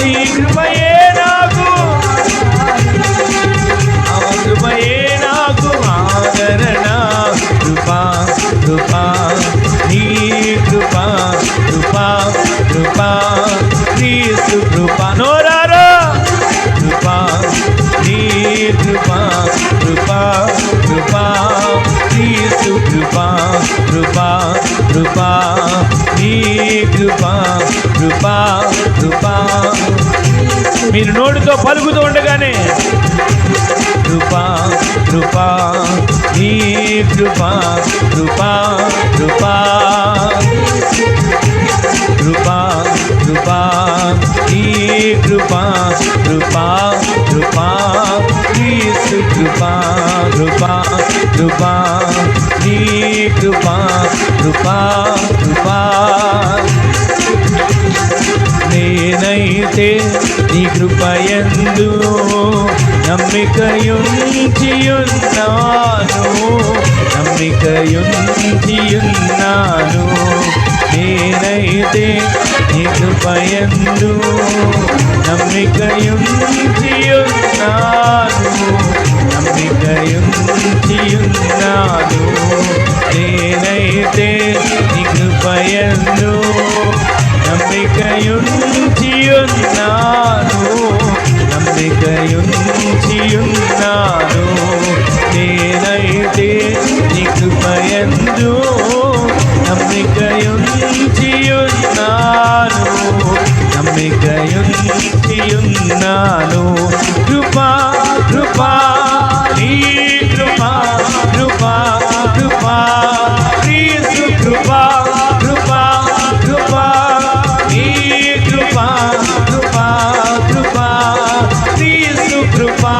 నీ కృపయే నాకు కృపయే నాకు ఆదరణ కృపా కృపా నీ కృపా కృపా కృపా క్రీస్తు కృపా నోరారా కృపా నీ కృపా కృపా కృపా క్రీస్తు కృపా కృపా కృపా నీ కృపా కృపా కృపా మీరు నోటితో పలుకుతూ ఉండగానే కృపా కృపా నీ కృపా కృపా కృపా కృపా కృపా నీ కృపా కృపా కృపా క్రీస్తు కృపా కృపా కృపా నీ కృపా కృపా కృపా నేనైతే నీ కృపయందు నమ్మికయుంచియున్నాను నమ్మికయుంచియున్నాను నేనైతే నీ కృపయందు నమ్మికయుంచియున్నాను నమ్మికయుంచియున్నాను నేనైతే నీ కృపయందు నమ్మికయుంచియున్నాను నమ్మికయుంచియున్నాను నేనైతే నీ కృపయందు నమ్మికయుంచియున్నాను నమ్మికయుంచియున్నాను కృపా కృపా నీ కృపా కృపా కృపా క్రీస్తు కృపా కృపా కృపా నీ కృపా కృపా కృపా క్రీస్తు కృపా